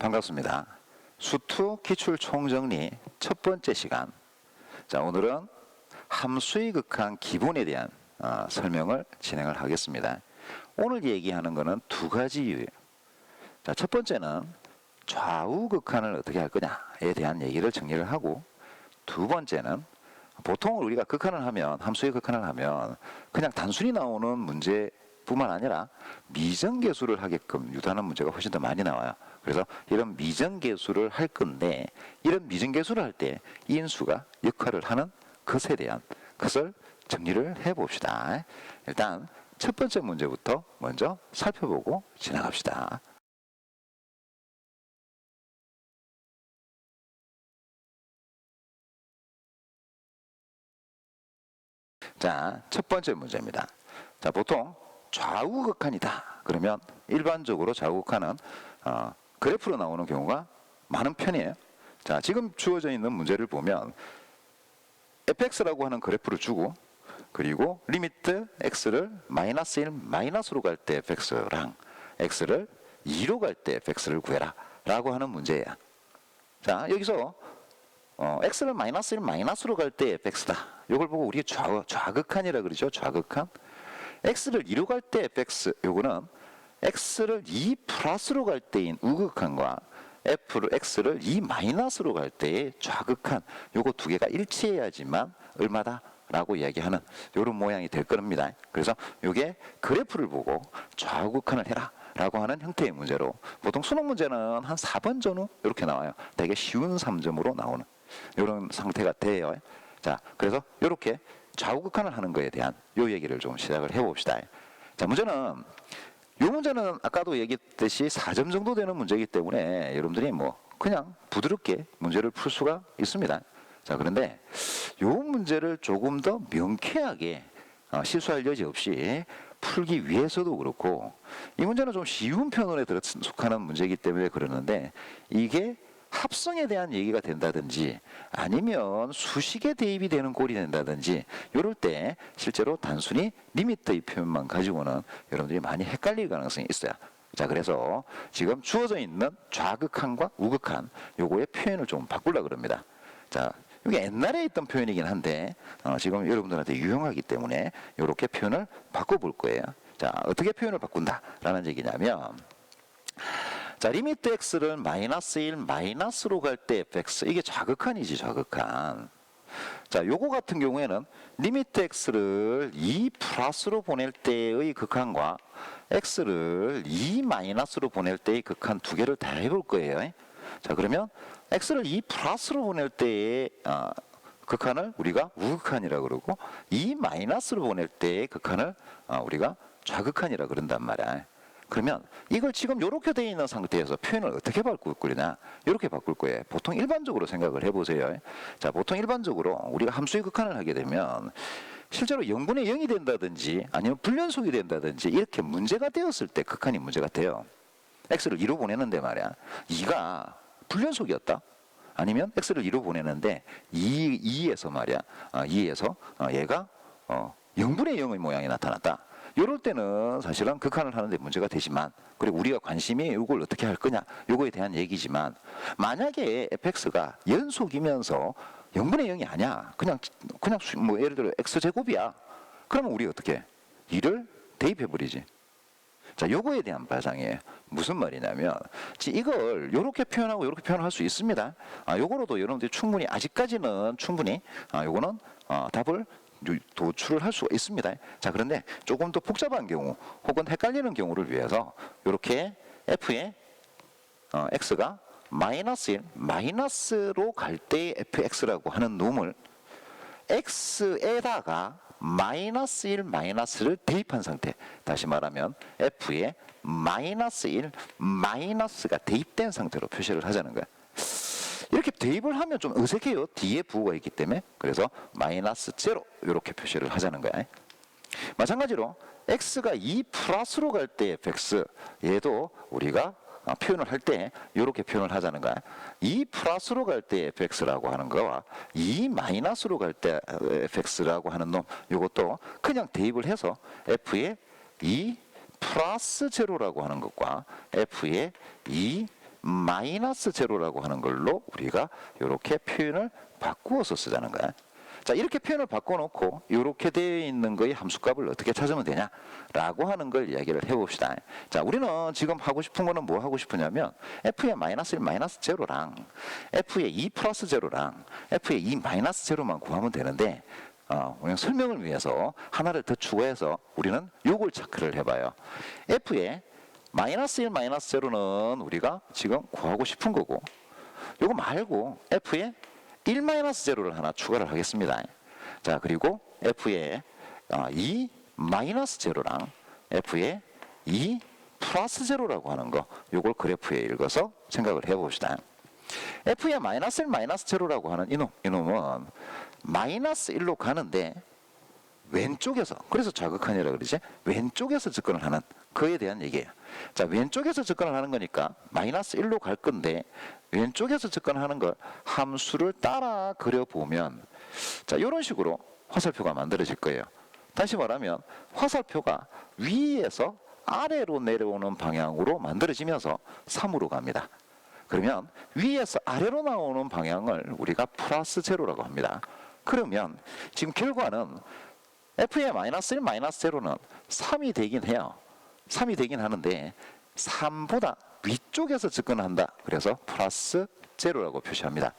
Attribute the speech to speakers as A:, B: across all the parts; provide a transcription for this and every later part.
A: 반갑습니다. 수투 기출 총정리 첫 번째 시간. 자, 오늘은 함수의 극한 기본에 대한 설명을 진행을 하겠습니다. 오늘 얘기하는 것은 두 가지 이유예요. 자, 첫 번째는 좌우 극한을 어떻게 할 거냐에 대한 얘기를 정리를 하고, 두 번째는 보통 우리가 극한을 하면, 함수의 극한을 하면 그냥 단순히 나오는 문제뿐만 아니라 미정계수를 하게끔 유도하는 문제가 훨씬 더 많이 나와요. 그래서 이런 미정계수를 할 건데, 이런 미정계수를 할 때 인수가 역할을 하는 것에 대한 것을 정리를 해봅시다. 일단 첫 번째 문제부터 먼저 살펴보고 지나갑시다. 자, 첫 번째 문제입니다. 자, 보통 좌우극한이다 그러면 일반적으로 좌우극한은 그래프로 나오는 경우가 많은 편이에요. 자, 지금 주어져 있는 문제를 보면 fx라고 하는 그래프를 주고, 그리고 리미트 x를 마이너스 1 마이너스로 갈 때 fx랑 x를 2로 갈 때 fx를 구해라 라고 하는 문제예요. 자, 여기서 x를 마이너스 1 마이너스로 갈 때 fx다. 이걸 보고 우리가 좌극한이라 그러죠. 좌극한. x를 2로 갈 때 fx, 요거는 x를 2 플러스로 갈 때인 우극한과 x를 2 마이너스로 갈 때의 좌극한, 요거 두 개가 일치해야지만 얼마다? 라고 이야기하는 요런 모양이 될 겁니다. 그래서 요게 그래프를 보고 좌우극한을 해라 라고 하는 형태의 문제로, 보통 수능 문제는 한 4번 전후 이렇게 나와요. 되게 쉬운 3점으로 나오는 이런 상태가 돼요. 자, 그래서 이렇게 좌우극한을 하는 거에 대한 요 얘기를 좀 시작을 해봅시다. 자, 요 문제는 아까도 얘기했듯이 4점 정도 되는 문제이기 때문에 여러분들이 뭐 그냥 부드럽게 문제를 풀 수가 있습니다. 자, 그런데 요 문제를 조금 더 명쾌하게 실수할 여지 없이 풀기 위해서도 그렇고, 이 문제는 좀 쉬운 편에 속하는 문제이기 때문에 그러는데, 이게 합성에 대한 얘기가 된다든지 아니면 수식에 대입이 되는 꼴이 된다든지 이럴 때 실제로 단순히 리미트의 표현만 가지고는 여러분들이 많이 헷갈릴 가능성이 있어요. 자, 그래서 지금 주어져 있는 좌극한과 우극한 요거의 표현을 좀 바꾸려고 그럽니다. 자, 이게 옛날에 있던 표현이긴 한데 지금 여러분들한테 유용하기 때문에 이렇게 표현을 바꿔볼 거예요. 자, 어떻게 표현을 바꾼다라는 얘기냐면, 자, 리미트 x를 마이너스 1 마이너스로 갈 때 fx, 이게 좌극한이지, 좌극한. 자, 요거 같은 경우에는 리미트 x를 2 플러스로 보낼 때의 극한과 x를 2 마이너스로 보낼 때의 극한 두 개를 다 해볼 거예요. 자, 그러면 x를 2 플러스로 보낼 때의 극한을 우리가 우극한이라고 그러고, 2 마이너스로 보낼 때의 극한을 우리가 좌극한이라고 그런단 말이야. 그러면 이걸 지금 이렇게 되어 있는 상태에서 표현을 어떻게 바꿀 거냐, 이렇게 바꿀 거예요. 보통 일반적으로 생각을 해보세요. 자, 보통 일반적으로 우리가 함수의 극한을 하게 되면 실제로 0분의 0이 된다든지 아니면 불연속이 된다든지 이렇게 문제가 되었을 때 극한이 문제가 돼요. x를 2로 보내는데 말이야, 2가 불연속이었다, 아니면 x를 2로 보내는데 2에서 말이야, 2에서 얘가 0분의 0의 모양이 나타났다. 이럴 때는 사실은 극한을 하는데 문제가 되지만, 그리고 우리가 관심이 이걸 어떻게 할 거냐 요거에 대한 얘기지만, 만약에 fx가 연속이면서 0분의 0이 아니야, 그냥 뭐 예를 들어 x제곱이야, 그러면 우리 어떻게 2를 대입해 버리지. 자, 요거에 대한 발상이에요. 무슨 말이냐면, 이걸 요렇게 표현하고 요렇게 표현할 수 있습니다. 요거로도 여러분들이 충분히, 아직까지는 충분히 요거는 답을 도출을 할 수가 있습니다. 자, 그런데 조금 더 복잡한 경우 혹은 헷갈리는 경우를 위해서 이렇게 f의 x가 마이너스 1 마이너스로 갈 때 fx라고 하는 놈을 x에다가 마이너스 1 마이너스를 대입한 상태, 다시 말하면 f의 마이너스 1 마이너스가 대입된 상태로 표시를 하자는 거야. 이렇게 대입을 하면 좀 어색해요. 뒤에 부호가 있기 때문에. 그래서 마이너스 0 이렇게 표시를 하자는 거야. 마찬가지로 x가 2 플러스로 갈 때 fx, 얘도 우리가 표현을 할 때 이렇게 표현을 하자는 거야. 2 플러스로 갈 때 fx라고 하는 거와 2 마이너스로 갈 때 fx라고 하는 놈, 이것도 그냥 대입을 해서 f의 2 플러스 제로라고 하는 것과 f의 2 마이너스 제로라고 하는 걸로 우리가 이렇게 표현을 바꾸어서 쓰자는 거야. 자, 이렇게 표현을 바꿔놓고 이렇게 되어 있는 거의 함수값을 어떻게 찾으면 되냐라고 하는 걸 이야기를 해봅시다. 자, 우리는 지금 하고 싶은 거는 뭐 하고 싶으냐면 f의 마이너스 1 마이너스 제로랑 f의 2 플러스 제로랑 f의 2 마이너스 제로만 구하면 되는데 그냥 설명을 위해서 하나를 더 추가해서 우리는 요걸 체크를 해봐요. f의 마이너스 1 마이너스 제로는 우리가 지금 구하고 싶은 거고, 요거 말고 f의 1 마이너스 제로를 하나 추가를 하겠습니다. 자, 그리고 f의 2 마이너스 제로랑 f의 2 플러스 제로라고 하는 거, 요걸 그래프에 읽어서 생각을 해봅시다. f의 마이너스 1 마이너스 제로라고 하는 이놈은 마이너스 1로 가는데 왼쪽에서, 그래서 좌극한이라 그러지, 왼쪽에서 접근을 하는 그에 대한 얘기예요. 자, 왼쪽에서 접근을 하는 거니까 마이너스 1로 갈 건데 왼쪽에서 접근하는 걸 함수를 따라 그려보면, 자, 이런 식으로 화살표가 만들어질 거예요. 다시 말하면 화살표가 위에서 아래로 내려오는 방향으로 만들어지면서 3으로 갑니다. 그러면 위에서 아래로 나오는 방향을 우리가 플러스 제로라고 합니다. 그러면 지금 결과는 f의 마이너스 1 마이너스 제로는 3이 되긴 해요. 3이 되긴 하는데 3보다 위쪽에서 접근한다. 그래서 플러스 제로라고 표시합니다.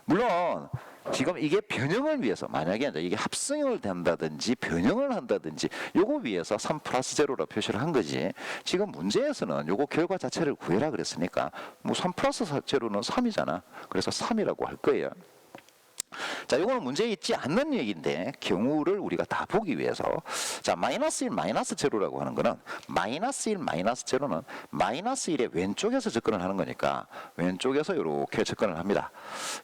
A: 물론 지금 이게 변형을 위해서, 만약에 이게 합성을 된다든지 변형을 한다든지 요거 위해서 3 플러스 제로라 표시를 한 거지, 지금 문제에서는 요거 결과 자체를 구해라 그랬으니까 뭐 3 플러스 제로는 3이잖아. 그래서 3이라고 할 거예요. 자, 요거는 문제에 있지 않는 얘기인데 경우를 우리가 다 보기 위해서, 자, 마이너스 1 마이너스 제로라고 하는 거는 마이너스 1 마이너스 제로는 마이너스 1의 왼쪽에서 접근을 하는 거니까 왼쪽에서 이렇게 접근을 합니다.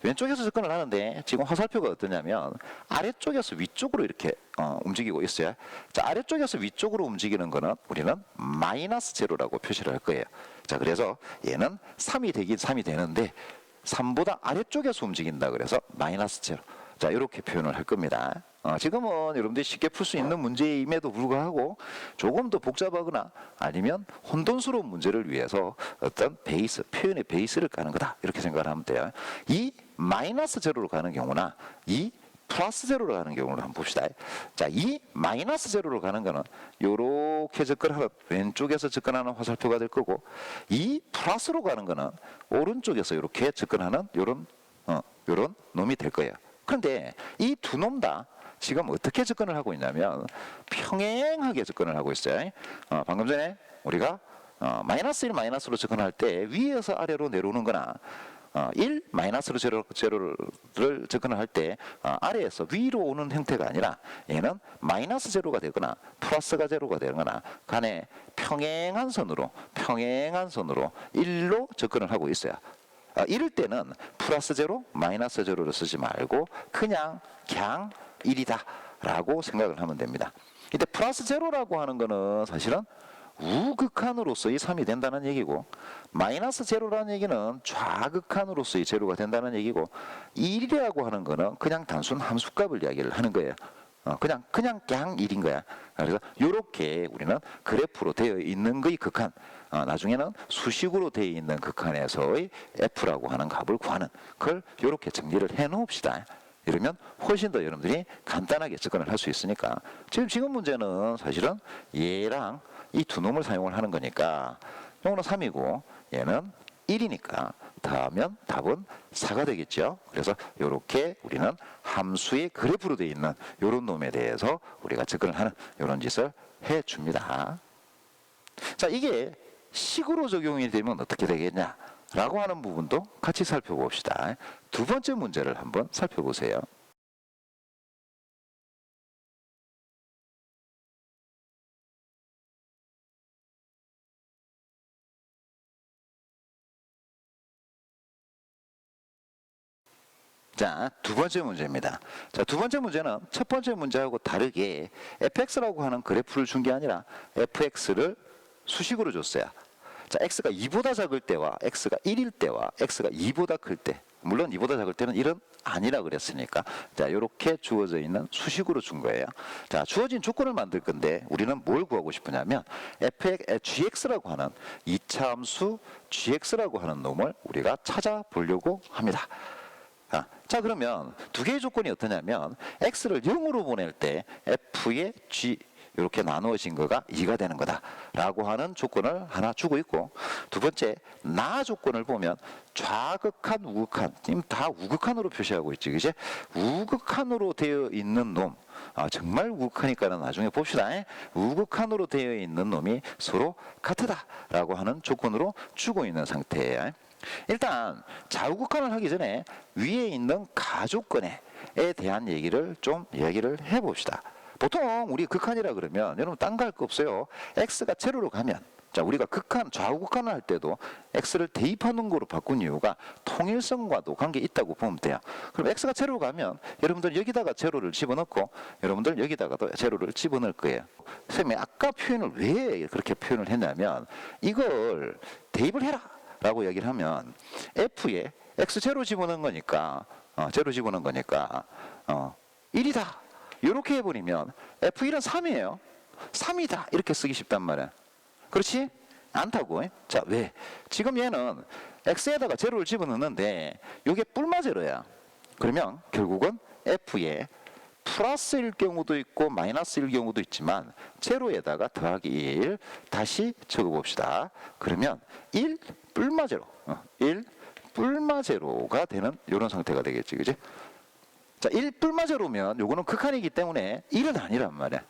A: 왼쪽에서 접근을 하는데 지금 화살표가 어떠냐면 아래쪽에서 위쪽으로 이렇게 움직이고 있어요. 자, 아래쪽에서 위쪽으로 움직이는 거는 우리는 마이너스 제로라고 표시를 할 거예요. 자, 그래서 얘는 3이 되긴 3이 되는데 3보다 아래쪽에서 움직인다 그래서 마이너스 제로. 자, 이렇게 표현을 할 겁니다. 지금은 여러분들이 쉽게 풀 수 있는 문제임에도 불구하고 조금 더 복잡하거나 아니면 혼돈스러운 문제를 위해서 어떤 베이스, 표현의 베이스를 까는 거다, 이렇게 생각을 하면 돼요. 이 마이너스 제로로 가는 경우나 이 플러스 제로로 가는 경우를 한번 봅시다. 자, 이 마이너스 제로로 가는 거는 요렇게 접근하는, 왼쪽에서 접근하는 화살표가 될 거고, 이 플러스로 가는 거는 오른쪽에서 이렇게 접근하는 요런 놈이 될 거예요. 그런데 이 두 놈 다 지금 어떻게 접근을 하고 있냐면 평행하게 접근을 하고 있어요. 방금 전에 우리가 마이너스 1 마이너스로 접근할 때 위에서 아래로 내려오는 거나 1 마이너스로 제로를 접근을 할 때 아래에서 위로 오는 형태가 아니라 얘는 마이너스 제로가 되거나 플러스가 제로가 되거나 간에 평행한 선으로 1로 접근을 하고 있어요. 이럴 때는 플러스 제로, 마이너스 제로를 쓰지 말고 그냥 1이다 라고 생각을 하면 됩니다. 이때 플러스 제로라고 하는 거는 사실은 우극한으로서의 3이 된다는 얘기고, 마이너스 제로라는 얘기는 좌극한으로서의 제로가 된다는 얘기고, 1이라고 하는 거는 그냥 단순 함수값을 이야기를 하는 거예요. 그냥 1인 거야. 그래서 이렇게 우리는 그래프로 되어 있는 거의 극한, 나중에는 수식으로 되어 있는 극한에서의 f라고 하는 값을 구하는 걸 이렇게 정리를 해 놓읍시다. 이러면 훨씬 더 여러분들이 간단하게 접근을 할 수 있으니까, 지금 문제는 사실은 얘랑 이 두 놈을 사용을 하는 거니까 요거는 3이고 얘는 1이니까 다하면 답은 4가 되겠죠. 그래서 이렇게 우리는 함수의 그래프로 되어 있는 이런 놈에 대해서 우리가 접근을 하는 이런 짓을 해줍니다. 자, 이게 식으로 적용이 되면 어떻게 되겠냐 라고 하는 부분도 같이 살펴봅시다. 두 번째 문제를 한번 살펴보세요. 자, 두 번째 문제입니다. 자, 두 번째 문제는 첫 번째 문제하고 다르게 fx라고 하는 그래프를 준 게 아니라 fx를 수식으로 줬어요. 자, x가 2보다 작을 때와 x가 1일 때와 x가 2보다 클 때, 물론 2보다 작을 때는 1은 아니라 그랬으니까 자 이렇게 주어져 있는 수식으로 준 거예요. 자 주어진 조건을 만들 건데 우리는 뭘 구하고 싶으냐면 gx라고 하는 2차 함수 gx라고 하는 놈을 우리가 찾아보려고 합니다. 자 그러면 두 개의 조건이 어떠냐면 x를 0으로 보낼 때 f의 g 이렇게 나누어진 거가 2가 되는 거다 라고 하는 조건을 하나 주고 있고, 두 번째 나 조건을 보면 좌극한 우극한, 지금 다 우극한으로 표시하고 있지 그지? 우극한으로 되어 있는 놈, 정말 우극하니까는 나중에 봅시다. 우극한으로 되어 있는 놈이 서로 같다 라고 하는 조건으로 주고 있는 상태예요. 일단 좌우극한을 하기 전에 위에 있는 가조건에 대한 얘기를 좀 얘기를 해봅시다. 보통 우리 극한이라 그러면 여러분 딴 거 할 거 없어요. x가 제로로 가면, 자 우리가 극한 좌우극한을 할 때도 x를 대입하는 거로 바꾼 이유가 통일성과도 관계 있다고 보면 돼요. 그럼 x가 제로로 가면 여러분들 여기다가 제로를 집어넣고 여러분들 여기다가도 제로를 집어넣을 거예요. 선생님이 아까 표현을 왜 그렇게 표현을 했냐면 이걸 대입을 해라 라고 얘기를 하면 f에 x 제로 집어넣은 거니까 제로 집어넣은 거니까 1이다 이렇게 해버리면 f1은 3이에요 3이다 이렇게 쓰기 쉽단 말이야. 그렇지? 않다고. 자 왜? 지금 얘는 x에다가 제로를 집어넣는데 이게 뿔마 제로야. 그러면 결국은 f에 플러스일 경우도 있고 마이너스일 경우도 있지만 제로에다가 더하기 1 다시 적어봅시다. 그러면 1 뿔마 제로 1 뿔마 제로가 되는 이런 상태가 되겠지 그지? 자 1 뿔마 제로면 요거는 극한이기 때문에 1은 아니란 말이야.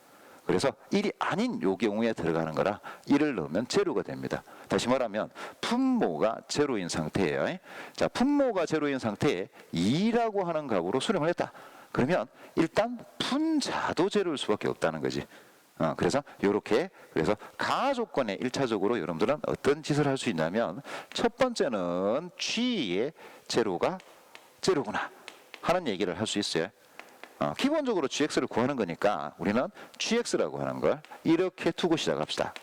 A: 그래서 1이 아닌 요 경우에 들어가는 거라 1을 넣으면 제로가 됩니다. 다시 말하면 분모가 제로인 상태예요. 자 분모가 제로인 상태에 2라고 하는 값으로 수렴을 했다. 그러면 일단 분자도 제로일 수밖에 없다는 거지. 그래서 요렇게 그래서 가조건에 1차적으로 여러분들은 어떤 짓을 할 수 있냐면 첫 번째는 g의 제로가 제로구나 하는 얘기를 할 수 있어요. 기본적으로 gx를 구하는 거니까 우리는 gx라고 하는 걸 이렇게 두고 시작합시다.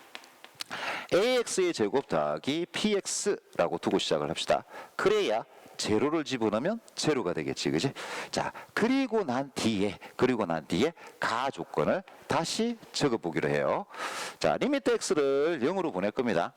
A: ax의 제곱 더하기 px라고 두고 시작을 합시다. 그래야 제로를 집어넣으면 제로가 되겠지 그지? 자 그리고 난 뒤에 가조건을 다시 적어보기로 해요. 자 리미트 x를 0으로 보낼 겁니다.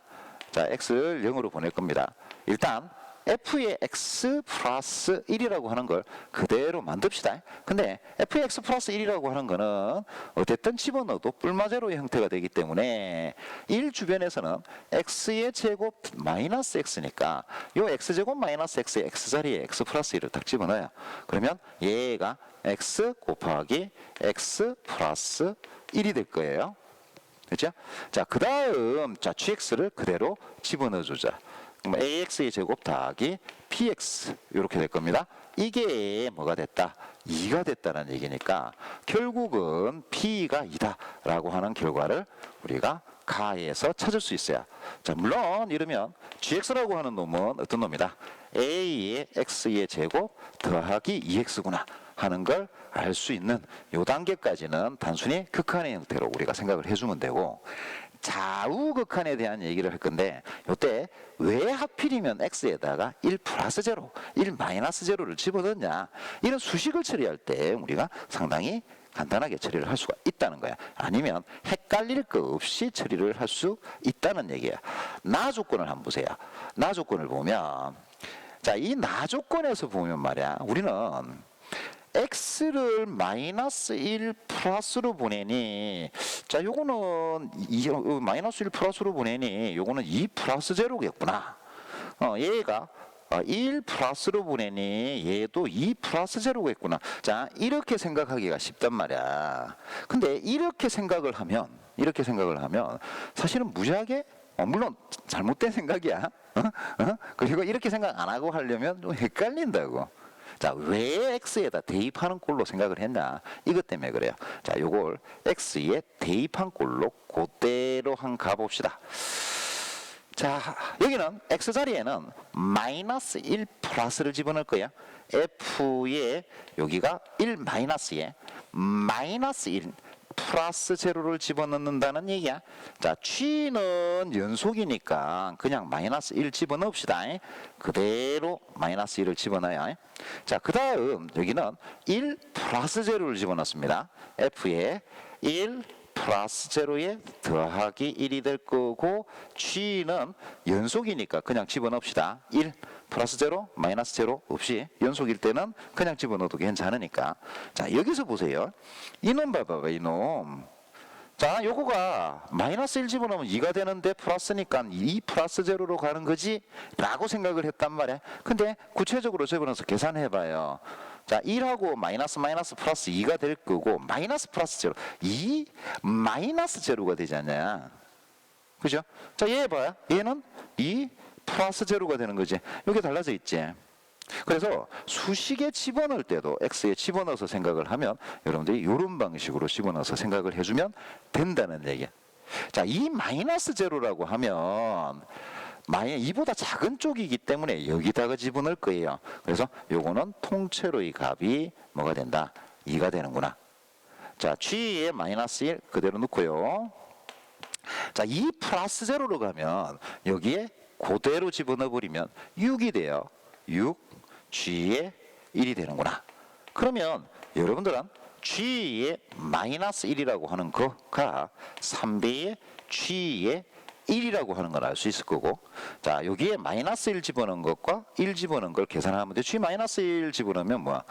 A: 자 x를 0으로 보낼 겁니다. 일단 f의 x 플러스 1이라고 하는 걸 그대로 만듭시다. 근데 f의 x 플러스 1이라고 하는 거는 어쨌든 집어넣어도 뿔마제로의 형태가 되기 때문에 1 주변에서는 x의 제곱 마이너스 x니까 요 x제곱 마이너스 x의 x자리에 x 플러스 1을 딱 집어넣어요. 그러면 얘가 x 곱하기 x 플러스 1이 될 거예요. 그렇죠? 자, 그 다음 자 gx를 그대로 집어넣어 주자. ax의 제곱 더하기 px 이렇게 될 겁니다. 이게 뭐가 됐다? 2가 됐다는 얘기니까 결국은 p가 2다 라고 하는 결과를 우리가 가에서 찾을 수 있어요. 자 물론 이러면 gx라고 하는 놈은 어떤 놈이다? a의 x의 제곱 더하기 2x구나 하는 걸 알 수 있는 요 단계까지는 단순히 극한의 형태로 우리가 생각을 해주면 되고, 좌우극한에 대한 얘기를 할 건데 이때 왜 하필이면 x에다가 1 플러스 제로, 1 마이너스 제로를 집어넣냐, 이런 수식을 처리할 때 우리가 상당히 간단하게 처리를 할 수가 있다는 거야. 아니면 헷갈릴 거 없이 처리를 할 수 있다는 얘기야. 나 조건을 한번 보세요. 나 조건을 보면 자, 이 나 조건에서 보면 말이야, 우리는 x를 마이너스 1 플러스로 보내니, 자 요거는 마이너스 1 플러스로 보내니 요거는 2 플러스 제로겠구나. 얘가 1 플러스로 보내니 얘도 2 플러스 제로겠구나. 자 이렇게 생각하기가 쉽단 말이야. 근데 이렇게 생각을 하면 사실은 무지하게 물론 잘못된 생각이야. 그리고 이렇게 생각 안 하고 하려면 좀 헷갈린다고. 자, 왜 x에다 대입하는 꼴로 생각을 했냐? 이것 때문에 그래요. 자, 요걸 x에 대입한 꼴로 그대로 한 가봅시다. 자, 여기는 x 자리에는 마이너스 1 플러스를 집어넣을 거야. f에 여기가 1 마이너스에 마이너스 1 플러스 제로를 집어넣는다는 얘기야. 자, G는 연속이니까 그냥 마이너스 1 집어넣읍시다. 그대로 마이너스 1을 집어넣어요. 자, 그 다음 여기는 1 플러스 제로를 집어넣습니다. F에 1 플러스 제로에 더하기 1이 될 거고, G는 연속이니까 그냥 집어넣읍시다. 1 플러스 제로 마이너스 제로 없이 연속일 때는 그냥 집어넣어도 괜찮으니까. 자, 여기서 보세요. 이놈 봐봐요, 이놈. 자, 요거가 마이너스 1 집어넣으면 2가 되는데 플러스니까 2 플러스 제로로 가는 거지 라고 생각을 했단 말이야. 근데 구체적으로 집어넣어서 계산해봐요. 자, 1하고 마이너스 마이너스 플러스 2가 될 거고, 마이너스 플러스 제로 2 마이너스 제로가 되지 않냐. 그죠? 자, 얘 봐요. 얘는 2 플러스 제로가 되는 거지. 이게 달라져 있지. 그래서 수식에 집어넣을 때도 x에 집어넣어서 생각을 하면 여러분들이 이런 방식으로 집어넣어서 생각을 해주면 된다는 얘기야. 자, 이 마이너스 제로라고 하면 2보다 작은 쪽이기 때문에 여기다가 집어넣을 거예요. 그래서 요거는 통째로의 값이 뭐가 된다? 2가 되는구나. 자, G에 마이너스 1 그대로 넣고요. 자, 2 플러스 제로로 가면 여기에 그대로 집어넣어버리면 6이 돼요. 6 G에 1이 되는구나. 그러면 여러분들은 G에 마이너스 1이라고 하는 거가 3배의 G에 1이라고 하는 걸 알 수 있을 거고, 자, 여기에 마이너스 1 집어넣은 것과 1 집어넣은 걸 계산하면 돼. G 마이너스 1 집어넣으면 뭐야?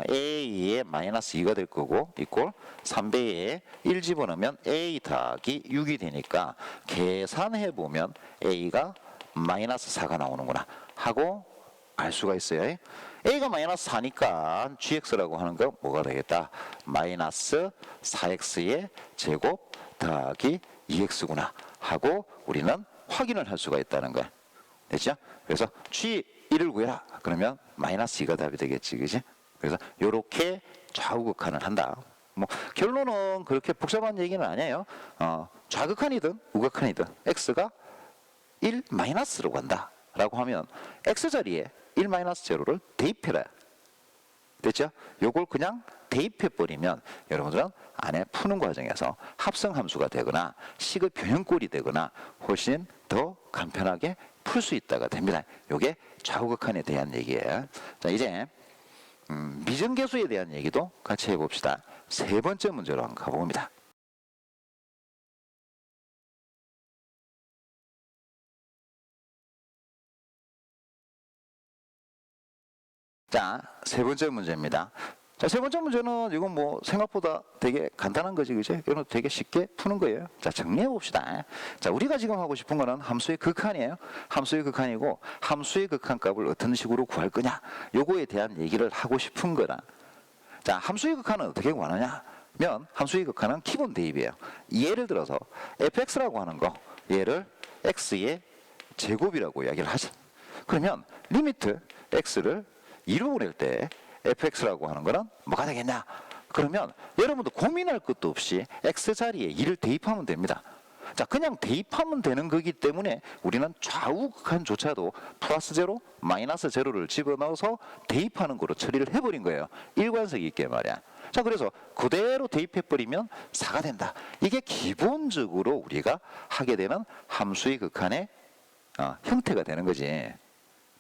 A: A에 마이너스 2가 될 거고, 이꼴 3배에 1 집어넣으면 A 더하기 6이 되니까 계산해보면 A가 마이너스 4가 나오는구나 하고 알 수가 있어요. A가 마이너스 4니까 GX라고 하는 거 뭐가 되겠다? 마이너스 4X의 제곱 더하기 2X구나 하고 우리는 확인을 할 수가 있다는 거야. 됐죠? 그래서 G1을 구해라. 그러면 마이너스 2가 답이 되겠지. 그지? 그래서 요렇게 좌우극한을 한다. 뭐 결론은 그렇게 복잡한 얘기는 아니에요. 좌극한이든 우극한이든 X가 1 마이너스로 간다 라고 하면 X자리에 1 마이너스 제로를 대입해라. 됐죠? 요걸 그냥 대입해버리면 여러분들은 안에 푸는 과정에서 합성함수가 되거나 식의 변형꼴이 되거나 훨씬 더 간편하게 풀 수 있다가 됩니다. 요게 좌우극한에 대한 얘기예요. 자, 이제 미정계수에 대한 얘기도 같이 해봅시다. 세 번째 문제로 한번 가봅니다. 자, 세 번째 문제입니다. 자, 세 번째 문제는 이건 뭐 생각보다 되게 간단한 거지, 그지? 이건 되게 쉽게 푸는 거예요. 자, 정리해 봅시다. 자, 우리가 지금 하고 싶은 거는 함수의 극한이에요. 함수의 극한이고, 함수의 극한 값을 어떤 식으로 구할 거냐, 요거에 대한 얘기를 하고 싶은 거라. 자, 함수의 극한은 어떻게 구하느냐? 면 함수의 극한은 기본 대입이에요. 예를 들어서 fx라고 하는 거, 얘를 x의 제곱이라고 이야기를 하죠. 그러면 리미트 x를 2로 보낼 때 fx라고 하는 거는 뭐가 되겠냐? 그러면 여러분도 고민할 것도 없이 x자리에 2를 대입하면 됩니다. 자, 그냥 대입하면 되는 거기 때문에 우리는 좌우극한조차도 플러스 제로, 마이너스 제로를 집어넣어서 대입하는 거로 처리를 해버린 거예요. 일관성 있게 말이야. 자, 그래서 그대로 대입해버리면 4가 된다. 이게 기본적으로 우리가 하게 되는 함수의 극한의 형태가 되는 거지.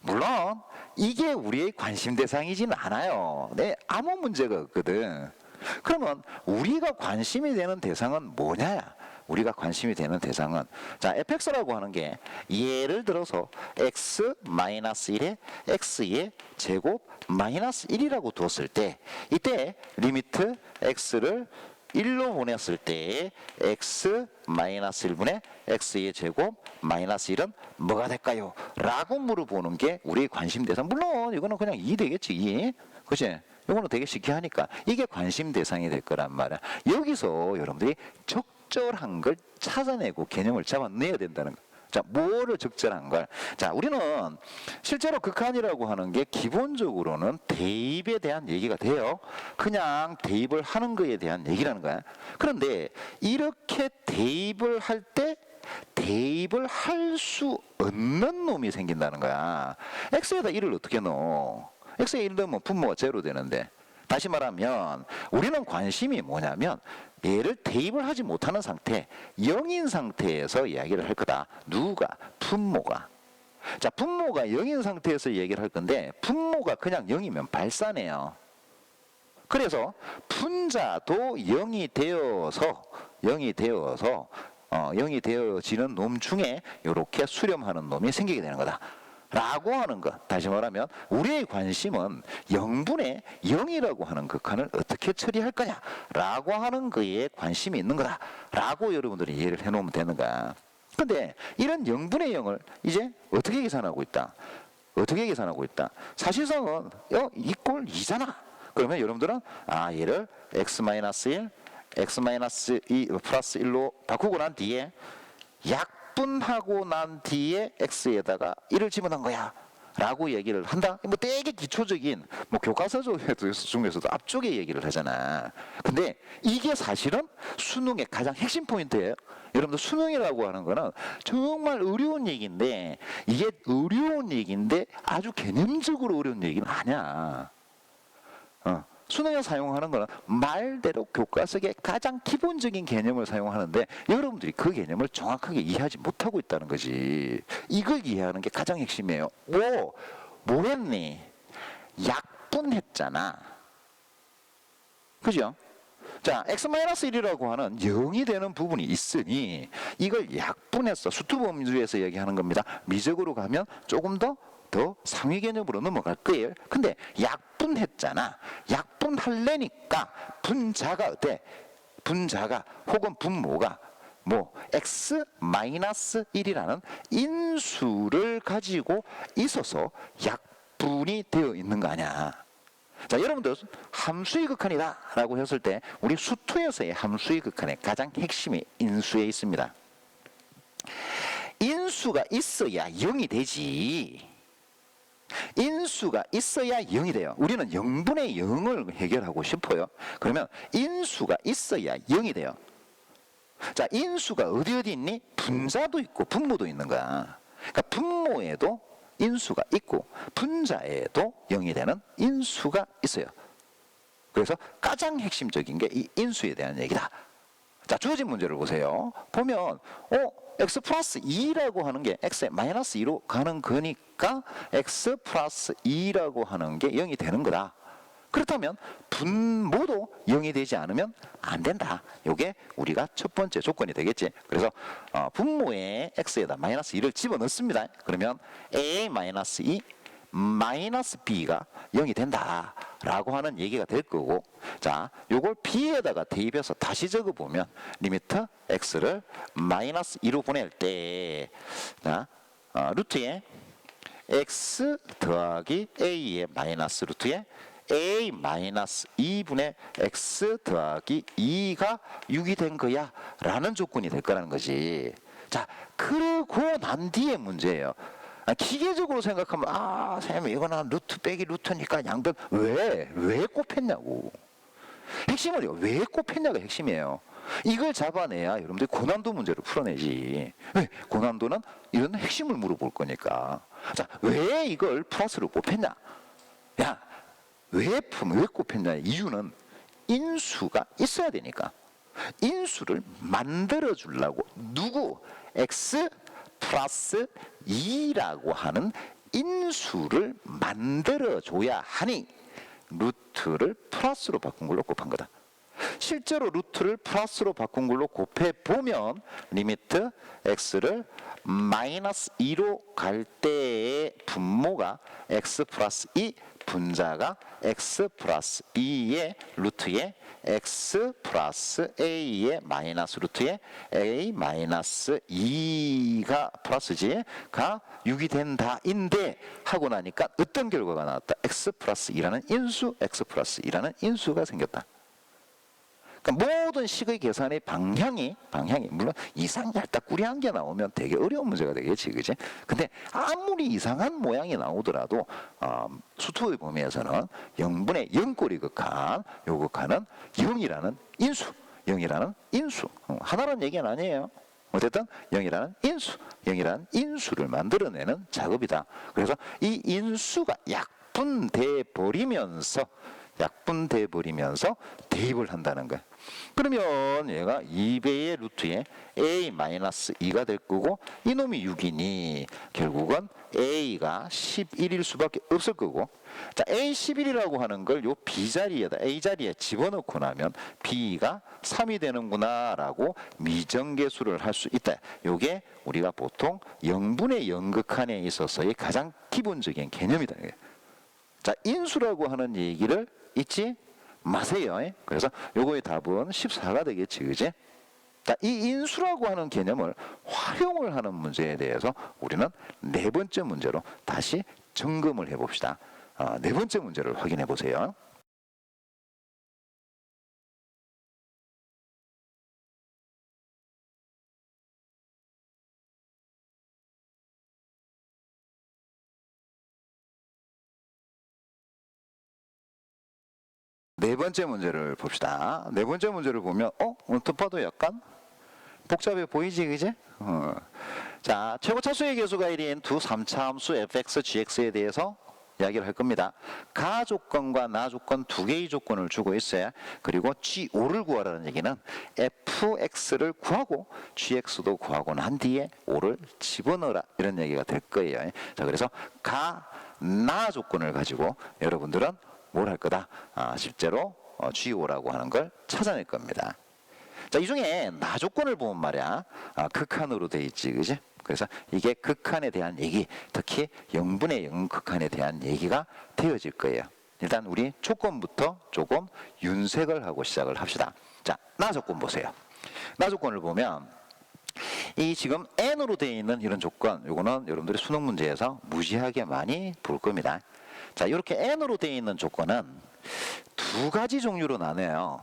A: 물론 이게 우리의 관심 대상이진 않아요. 네, 아무 문제가 없거든. 그러면 우리가 관심이 되는 대상은 뭐냐? 우리가 관심이 되는 대상은, 자, fx라고 하는 게 예를 들어서 x-1에 x의 제곱 마이너스 1이라고 두었을 때, 이때 리미트 x를 1로 보냈을 때 x-1분의 x의 제곱 마이너스 1은 뭐가 될까요? 라고 물어보는 게 우리의 관심 대상. 물론 이거는 그냥 2 되겠지, 2. 그치? 이거는 되게 쉽게 하니까 이게 관심 대상이 될 거란 말이야. 여기서 여러분들이 적절한 걸 찾아내고 개념을 잡아내야 된다는 거. 자, 뭐를 적절한 걸? 자, 우리는 실제로 극한이라고 하는 게 기본적으로는 대입에 대한 얘기가 돼요. 그냥 대입을 하는 거에 대한 얘기라는 거야. 그런데 이렇게 대입을 할 때 대입을 할 수 없는 놈이 생긴다는 거야. x에다 1을 어떻게 넣어? x에 1 넣으면 분모가 제로 되는데, 다시 말하면 우리는 관심이 뭐냐면 얘를 대입을 하지 못하는 상태, 0인 상태에서 이야기를 할 거다. 누가? 분모가. 자, 분모가 0인 상태에서 얘기를 할 건데 분모가 그냥 0이면 발산해요. 그래서 분자도 0이 되어서 0이 되어지는 놈 중에 이렇게 수렴하는 놈이 생기게 되는 거다 라고 하는 것. 다시 말하면 우리의 관심은 0분의 0이라고 하는 극한을 어떻게 처리할 거냐 라고 하는 거에 관심이 있는 거다 라고 여러분들이 이해를 해놓으면 되는 거야. 근데 이런 0분의 0을 이제 어떻게 계산하고 있다? 어떻게 계산하고 있다? 사실상은 이꼴 2잖아. 그러면 여러분들은 얘를 x-1, x-2 플러스 1로 바꾸고 난 뒤에 약분하고 난 뒤에 x에다가 1을 집어넣은 거야 라고 얘기를 한다. 뭐 되게 기초적인 교과서 중에서도 앞쪽에 얘기를 하잖아. 근데 이게 사실은 수능의 가장 핵심 포인트예요. 여러분들 수능이라고 하는 거는 정말 어려운 얘기인데 이게 어려운 얘기인데 아주 개념적으로 어려운 얘기는 아니야. 수능에 사용하는 거는 말대로 교과서의 가장 기본적인 개념을 사용하는데 여러분들이 그 개념을 정확하게 이해하지 못하고 있다는 거지. 이걸 이해하는 게 가장 핵심이에요. 뭐 했니? 약분했잖아. 그죠? 자, x-1이라고 하는 0이 되는 부분이 있으니 이걸 약분했어. 수투범주에서 얘기하는 겁니다. 미적으로 가면 조금 더 상위 개념으로 넘어갈 거예요. 근데 약분했잖아. 약분하려니까 분자가 어때? 분자가 혹은 분모가 x-1이라는 인수를 가지고 있어서 약분이 되어 있는 거 아니야. 자, 여러분들 함수의 극한이다 라고 했을 때 우리 수투에서의 함수의 극한의 가장 핵심이 인수에 있습니다. 인수가 있어야 0이 되지. 인수가 있어야 0이 돼요. 우리는 0분의 0을 해결하고 싶어요. 그러면 인수가 있어야 0이 돼요. 자, 인수가 어디 있니? 분자도 있고 분모도 있는 거야. 그러니까 분모에도 인수가 있고 분자에도 0이 되는 인수가 있어요. 그래서 가장 핵심적인 게 이 인수에 대한 얘기다. 자, 주어진 문제를 보세요. 보면 x 플러스 2라고 하는 게 x에 마이너스 2로 가는 거니까 x 플러스 2라고 하는 게 0이 되는 거다. 그렇다면 분모도 0이 되지 않으면 안 된다. 이게 우리가 첫 번째 조건이 되겠지. 그래서 분모에 x에다 마이너스 2를 집어넣습니다. 그러면 a 마이너스 2 마이너스 b가 0이 된다 라고 하는 얘기가 될 거고, 자, 요걸 b에다가 대입해서 다시 적어보면 리미트 x를 마이너스 2로 보낼 때 루트에 x 더하기 a의 마이너스 루트에 a 마이너스 2분의 x 더하기 2가 6이 된 거야 라는 조건이 될 거라는 거지. 자, 그러고 난 뒤에 문제예요. 기계적으로 생각하면 선생님 이거는 루트 빼기 루트니까 양변 왜 곱했냐고. 핵심은 왜 곱했냐가 핵심이에요. 이걸 잡아내야 여러분들이 고난도 문제를 풀어내지. 왜? 고난도는 이런 핵심을 물어볼 거니까. 자, 왜 이걸 플러스로 곱했냐? 왜 곱했냐? 이유는 인수가 있어야 되니까. 인수를 만들어 주려고 누구? x 플러스 2라고 하는 인수를 만들어 줘야 하니 루트를 플러스로 바꾼 걸로 곱한 거다. 실제로 루트를 플러스로 바꾼 걸로 곱해 보면 리미트 x를 마이너스 2로 갈 때의 분모가 x 플러스 2, 분자가 x 플러스 2의 루트에 x 플러스 a의 마이너스 루트에 a 마이너스 2가 플러스지 가 6이 된다인데 하고 나니까 어떤 결과가 나왔다? x 플러스 2라는 인수, x 플러스 2라는 인수가 생겼다. 그러니까 모든 식의 계산의 방향이 물론 이상 얄딱구리한 게 나오면 되게 어려운 문제가 되겠지, 그지? 근데 아무리 이상한 모양이 나오더라도 수투의 범위에서는 0분의 0꼴이 극한, 요 극한은 0이라는 인수, 0이라는 인수, 하나라는 얘기는 아니에요. 어쨌든 0이라는 인수, 0이라는 인수를 만들어내는 작업이다. 그래서 이 인수가 약분돼 버리면서 약분돼 버리면서 대입을 한다는 거야. 그러면 얘가 2배의 루트에 a-2가 될 거고 이놈이 6이니 결국은 a가 11일 수밖에 없을 거고, 자 a 11이라고 하는 걸 요 b자리에다 a자리에 집어넣고 나면 b가 3이 되는구나 라고 미정계수를 할 수 있다. 요게 우리가 보통 0분의 0극한에 있어서의 가장 기본적인 개념이다. 자 인수라고 하는 얘기를 잊지 마세요. 그래서 요거의 답은 14가 되겠지, 그지? 자, 이 인수라고 하는 개념을 활용을 하는 문제에 대해서 우리는 네 번째 문제로 다시 점검을 해봅시다. 네 번째 문제를 확인해 보세요. 네 번째 문제를 봅시다. 네 번째 문제를 보면 언뜻 봐도 약간 복잡해 보이지, 그지? 자, 최고 차수의 개수가 1인 두 3차 함수 fx, gx에 대해서 이야기를 할 겁니다. 가 조건과 나 조건 두 개의 조건을 주고 있어요. 그리고 g5를 구하라는 얘기는 fx를 구하고 gx도 구하고 난 뒤에 5를 집어넣어라 이런 얘기가 될 거예요. 자, 그래서 가, 나 조건을 가지고 여러분들은 뭘 할 거다? 실제로 g5라고 하는 걸 찾아낼 겁니다. 자, 이 중에 나 조건을 보면 말이야, 극한으로 돼 있지, 그지? 그래서 이게 극한에 대한 얘기, 특히 0분의 0 극한에 대한 얘기가 되어질 거예요. 일단 우리 조건부터 조금 윤색을 하고 시작을 합시다. 자, 나 조건 보세요. 나 조건을 보면 이 지금 n으로 되어 있는 이런 조건, 요거는 여러분들이 수능 문제에서 무지하게 많이 볼 겁니다. 자, 이렇게 n으로 되어 있는 조건은 두 가지 종류로 나눠요.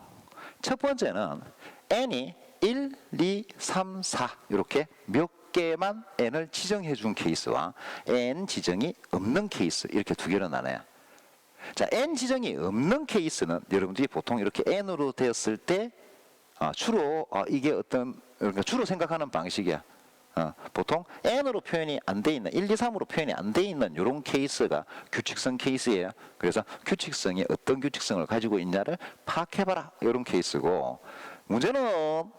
A: 첫 번째는 n이 1, 2, 3, 4 이렇게 몇 개만 n을 지정해 준 케이스와 n 지정이 없는 케이스, 이렇게 두 개로 나눠요. 자, n 지정이 없는 케이스는 여러분들이 보통 이렇게 n으로 되었을 때 주로 이게 어떤, 그러니까 주로 생각하는 방식이야. 보통 n으로 표현이 안 돼 있는 1, 2, 3으로 표현이 안 돼 있는 이런 케이스가 규칙성 케이스예요. 그래서 규칙성이 어떤 규칙성을 가지고 있냐를 파악해봐라 이런 케이스고, 문제는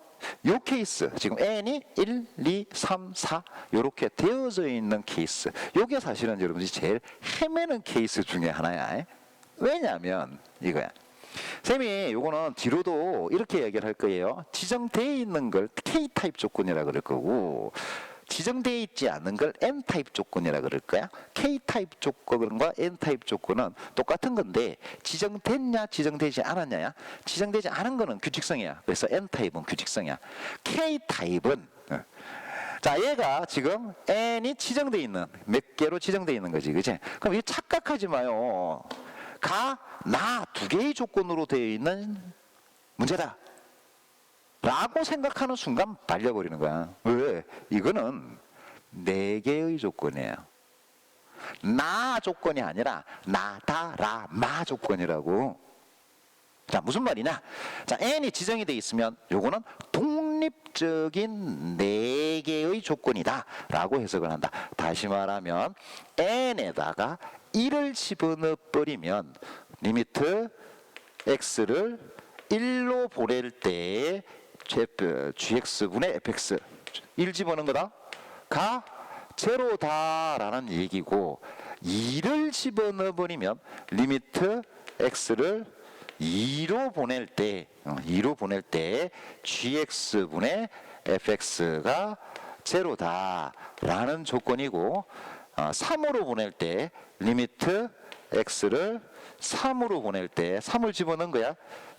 A: 요 케이스 지금 n이 1, 2, 3, 4 이렇게 되어져 있는 케이스, 요게 사실은 여러분들이 제일 헤매는 케이스 중에 하나야. 왜냐하면 이거야. 쌤이 요거는 뒤로도 이렇게 얘기를 할 거예요. 지정되어 있는 걸 K타입 조건이라 그럴 거고, 지정되어 있지 않은 걸 N타입 조건이라 그럴 거야. K타입 조건과 N타입 조건은 똑같은 건데 지정됐냐 지정되지 않았냐야. 지정되지 않은 거는 규칙성이야. 그래서 N타입은 규칙성이야. K타입은 자, 얘가 지금 N이 지정되어 있는 몇 개로 지정되어 있는 거지, 그치? 그럼 이 착각하지 마요. 가, 나 두 개의 조건으로 되어 있는 문제다 라고 생각하는 순간 말려버리는 거야. 왜? 이거는 네 개의 조건이에요. 나 조건이 아니라 나다, 라, 마 조건이라고. 자, 무슨 말이냐? 자, n이 지정이 되어 있으면 요거는 독립적인 네 개의 조건이다 라고 해석을 한다. 다시 말하면 n에다가 1을 집어넣어 버리면 리미트 x를 1로 보낼 때에 gx분의 fx 1 집어넣은 거다 가 제로다 라는 얘기고, 2를 집어넣어 버리면 리미트 x를 2로 보낼 때 gx분의 fx가 제로다 라는 조건이고, 3으로 보낼 때 리미트 x를 3으로 보낼 때 3을 집어넣은 거야.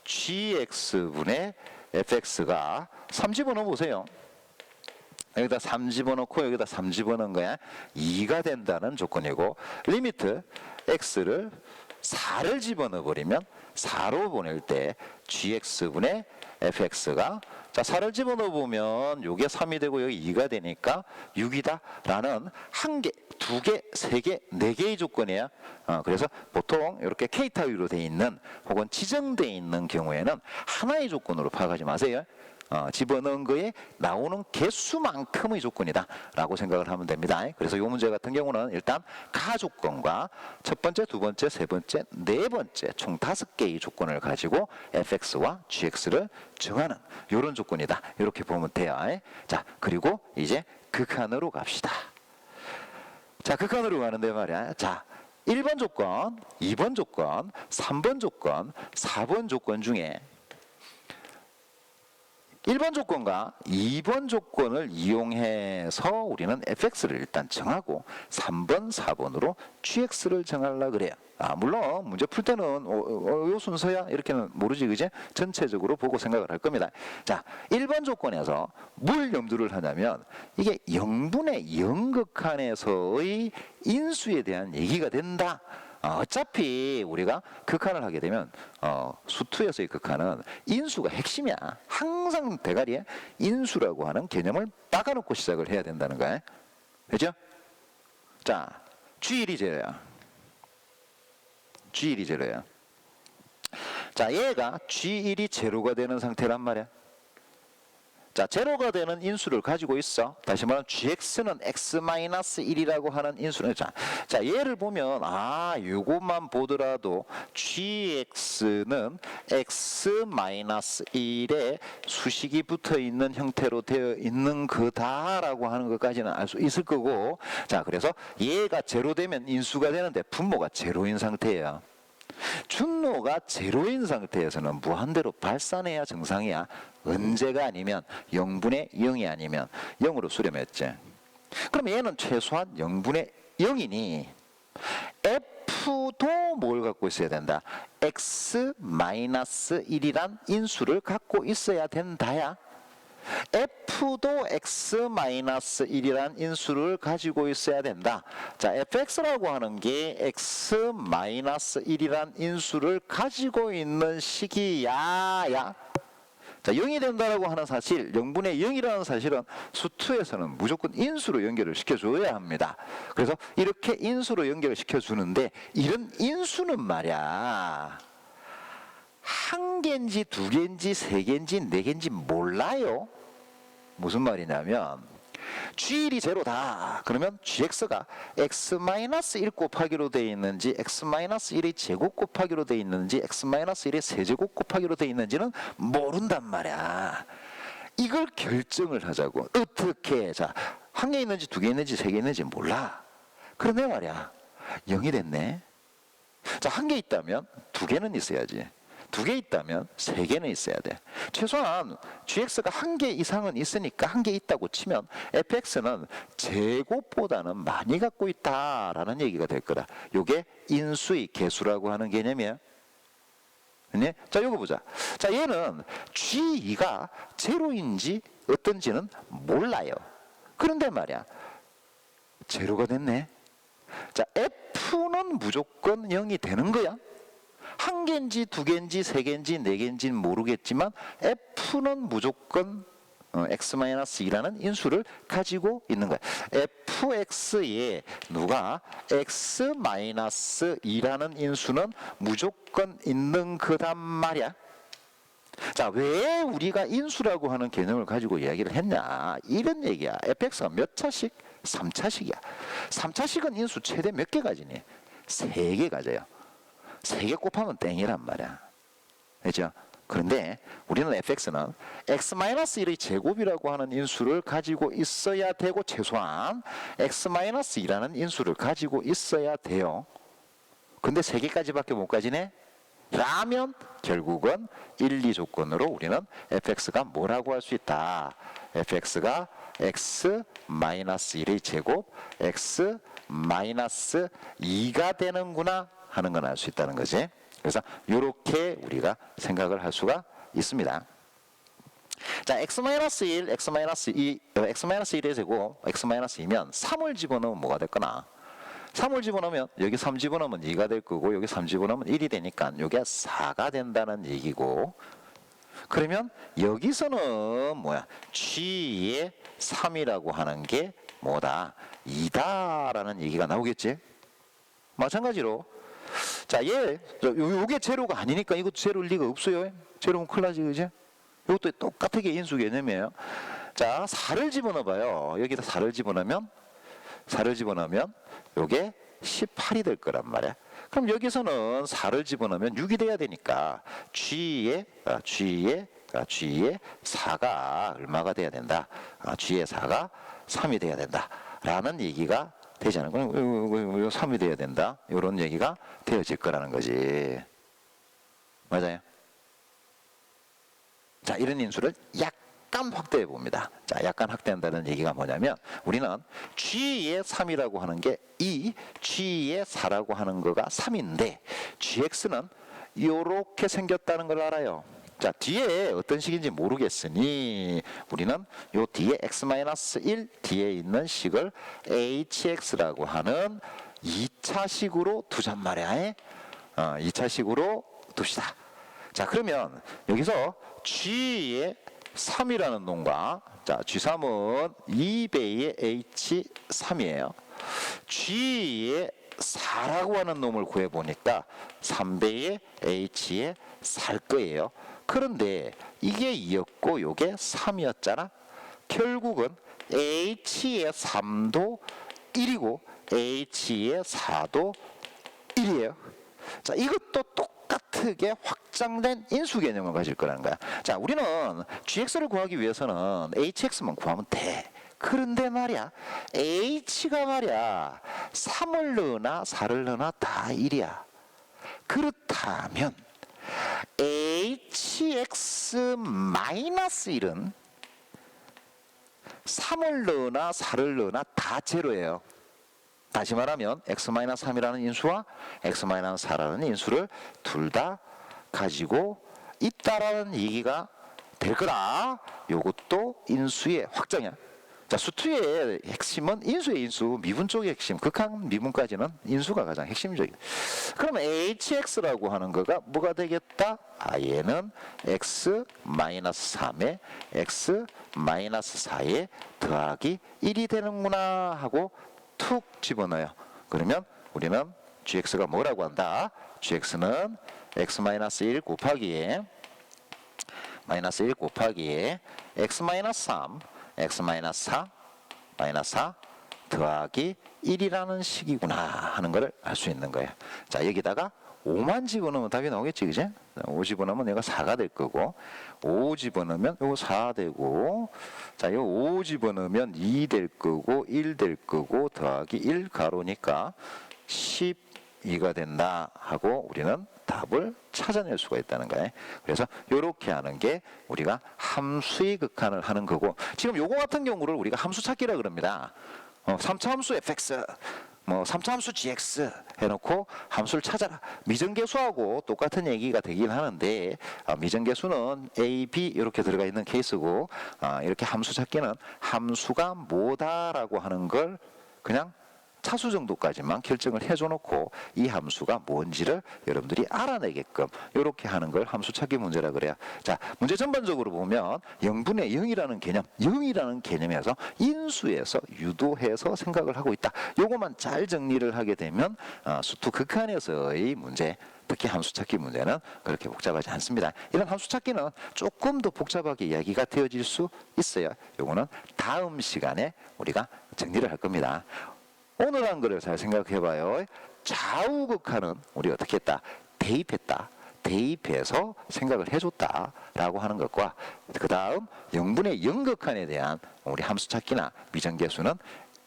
A: gx분의 fx가 3 집어넣어 보세요. 여기다 3 집어넣고 여기다 3 집어넣은 거야. 2가 된다는 조건이고, 리미트 x를 4를 집어넣어 버리면 4로 보낼 때 gx분의 fx가, 자 4를 집어넣어 보면 요게 3이 되고 여기 2가 되니까 6이다 라는 한 개, 두 개, 세 개, 네 개의 조건이에요. 그래서 보통 이렇게 K타입으로 되어 있는 혹은 지정되어 있는 경우에는 하나의 조건으로 파악하지 마세요. 집어넣은 거에 나오는 개수만큼의 조건이다 라고 생각을 하면 됩니다. 그래서 이 문제 같은 경우는 일단 가조건과 첫 번째, 두 번째, 세 번째, 네 번째 총 5개의 조건을 가지고 fx와 gx를 정하는 이런 조건이다 이렇게 보면 돼요. 자, 그리고 이제 극한으로 갑시다. 자, 극한으로 가는데 말이야. 자, 1번 조건, 2번 조건, 3번 조건, 4번 조건 중에 1번 조건과 2번 조건을 이용해서 우리는 fx를 일단 정하고 3번, 4번으로 gx를 정하려고 그래요. 물론 문제 풀 때는 요 순서야 이렇게는 모르지, 그제? 전체적으로 보고 생각을 할 겁니다. 자, 1번 조건에서 뭘 염두를 하냐면 이게 0분의 0극한에서의 인수에 대한 얘기가 된다. 어차피 우리가 극한을 하게 되면 수투에서의 극한은 인수가 핵심이야. 항상 대가리에 인수라고 하는 개념을 박아놓고 시작을 해야 된다는 거야. 그죠? 자, G1이 제로야. G1이 제로야. 자, 얘가 G1이 제로가 되는 상태란 말이야. 자, 제로가 되는 인수를 가지고 있어. 다시 말하면 gx는 x-1이라고 하는 인수를. 자, 얘를 보면 요것만 보더라도 gx는 x-1에 수식이 붙어 있는 형태로 되어 있는 거다라고 하는 것까지는 알 수 있을 거고. 자, 그래서 얘가 제로 되면 인수가 되는데 분모가 제로인 상태예요. 준노가 제로인 상태에서는 무한대로 발산해야 정상이야. 언제가 아니면 0분의 0이 아니면 0으로 수렴했지. 그럼 얘는 최소한 0분의 0이니 f도 뭘 갖고 있어야 된다? x-1이란 인수를 갖고 있어야 된다야. f도 x-1이란 인수를 가지고 있어야 된다. 자, fx라고 하는 게 x-1이란 인수를 가지고 있는 식이야. 자, 0이 된다라고 하는 사실, 0분의 0이라는 사실은 수투에서는 무조건 인수로 연결을 시켜줘야 합니다. 그래서 이렇게 인수로 연결을 시켜주는데 이런 인수는 말이야, 한 개인지 두 개인지 세 개인지 네 개인지 몰라요. 무슨 말이냐면 G1이 제로다. 그러면 GX가 x-1 곱하기로 되어 있는지 x-1의 제곱 곱하기로 되어 있는지 x-1의 세제곱 곱하기로 되어 있는지는 모른단 말이야. 이걸 결정을 하자고. 어떻게? 자, 한 개 있는지 두 개 있는지 세 개 있는지 몰라. 그런데 말이야, 0이 됐네. 자, 한 개 있다면 두 개는 있어야지. 두 개 있다면 세 개는 있어야 돼. 최소한 gx가 한 개 이상은 있으니까 한 개 있다고 치면 fx는 제곱보다는 많이 갖고 있다라는 얘기가 될 거다. 요게 인수의 개수라고 하는 개념이야. 네? 자, 요거 보자. 자, 얘는 g2가 제로인지 어떤지는 몰라요. 그런데 말이야, 제로가 됐네. 자, f는 무조건 0이 되는 거야. 한 개인지 두 개인지 세 개인지 네 개인지는 모르겠지만 f는 무조건 x-2라는 인수를 가지고 있는 거야. fx에 누가 x-2라는 인수는 무조건 있는 거단 말이야. 자, 왜 우리가 인수라고 하는 개념을 가지고 이야기를 했냐, 이런 얘기야. fx가 몇 차식? 3차식이야. 3차식은 인수 최대 몇 개 가지니? 3개 가져요. 3개 곱하면 땡이란 말이야. 그렇죠? 그런데 우리는 fx는 x-1의 제곱이라고 하는 인수를 가지고 있어야 되고 최소한 x-2라는 인수를 가지고 있어야 돼요. 근데 3개까지밖에 못 가지네? 라면 결국은 1, 2 조건으로 우리는 fx가 뭐라고 할 수 있다. fx가 x-1의 제곱 x-2가 되는구나 하는 건 알 수 있다는 거지. 그래서 이렇게 우리가 생각을 할 수가 있습니다. 자, x-1, x-2, x-1의 제곱, x-2면 3을 집어넣으면 뭐가 될 거나? 3을 집어넣으면 여기 3 집어넣으면 2가 될 거고 여기 3 집어넣으면 1이 되니까 이게 4가 된다는 얘기고, 그러면 여기서는 뭐야? g의 3이라고 하는 게 뭐다? 2다라는 얘기가 나오겠지? 마찬가지로 자, 요게 제로가 아니니까 이것도 제로일 리가 없어요. 제로면 큰일 나지, 그지? 이것도 똑같게 인수 개념이에요. 자, 4를 집어넣어봐요. 여기다 4를 집어넣으면 요게 18이 될 거란 말이야. 그럼 여기서는 4를 집어넣으면 6이 돼야 되니까 G의 4가 얼마가 돼야 된다? G의 4가 3이 돼야 된다. 라는 얘기가 되지 않은 거예요. 3이 돼야 된다. 이런 얘기가 되어질 거라는 거지. 맞아요? 자, 이런 인수를 약간 확대해 봅니다. 자, 약간 확대한다는 얘기가 뭐냐면 우리는 G의 3이라고 하는 게 G의 4라고 하는 거가 3인데 GX는 이렇게 생겼다는 걸 알아요. 자, 뒤에 어떤 식인지 모르겠으니 우리는 요 뒤에 x-1 뒤에 있는 식을 hx라고 하는 2차식으로 두잔 말이야. 2차식으로 둡시다. 자, 그러면 여기서 G의 3이라는 놈과 자, G3은 2배의 H3이에요. G의 4라고 하는 놈을 구해보니까 3배의 H에 살 거예요. 그런데 이게 2였고 요게 3이었잖아. 결국은 H의 3도 1이고 H의 4도 1이에요. 자, 이것도 똑같게 확장된 인수 개념을 가질 거라는 거야. 자, 우리는 GX를 구하기 위해서는 HX만 구하면 돼. 그런데 말이야, H가 말이야 3을 넣으나 4를 넣으나 다 1이야. 그렇다면 HX-1은 3을 넣으나 4를 넣으나 다 제로예요. 다시 말하면 x-3이라는 인수와 x-4라는 인수를 둘 다 가지고 있다라는 얘기가 될 거라. 요것도 인수의 확장이야. 자, 수투의 핵심은 인수의 인수, 미분 쪽의 핵심, 극한 미분까지는 인수가 가장 핵심적이다. 그러면 hx라고 하는 거가 뭐가 되겠다? 얘는 x-3에 x-4에 더하기 1이 되는구나 하고 툭 집어넣어요. 그러면 우리는 gx가 뭐라고 한다? gx는 x-1 곱하기 x-3 x-4 더하기 1이라는 식이구나 하는 것을 알 수 있는 거예요. 자, 여기다가 5만 집어넣으면 답이 나오겠지, 그지? 5 집어넣으면 얘가 4가 될 거고, 5 집어넣으면 이거 4 되고, 자, 이거 5 집어넣으면 2 될 거고, 1 될 거고, 더하기 1 가로니까 12가 된다 하고 우리는 답을 찾아낼 수가 있다는 거예요. 그래서 이렇게 하는 게 우리가 함수의 극한을 하는 거고, 지금 요거 같은 경우를 우리가 함수 찾기라 그럽니다. 3차 함수 fx, 3차 함수 gx 해놓고 함수를 찾아라. 미정계수하고 똑같은 얘기가 되긴 하는데 미정계수는 a, b 이렇게 들어가 있는 케이스고, 이렇게 함수 찾기는 함수가 뭐다라고 하는 걸 그냥 차수 정도까지만 결정을 해줘 놓고 이 함수가 뭔지를 여러분들이 알아내게끔 이렇게 하는 걸 함수 찾기 문제라 그래요. 자, 문제 전반적으로 보면 0분의 0이라는 개념, 0이라는 개념에서 인수에서 유도해서 생각을 하고 있다. 요거만 잘 정리를 하게 되면 수투 극한에서의 문제, 특히 함수 찾기 문제는 그렇게 복잡하지 않습니다. 이런 함수 찾기는 조금 더 복잡하게 이야기가 되어질 수 있어요. 요거는 다음 시간에 우리가 정리를 할 겁니다. 오늘 한 거를 잘 생각해 봐요. 좌우극한은 우리 어떻게 했다? 대입했다. 대입해서 생각을 해줬다 라고 하는 것과, 그 다음 0분의 0극한에 대한 우리 함수 찾기나 미정계수는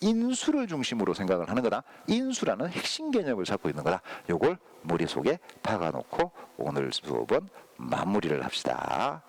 A: 인수를 중심으로 생각을 하는 거다. 인수라는 핵심 개념을 잡고 있는 거다. 요걸 머릿속에 박아놓고 오늘 수업은 마무리를 합시다.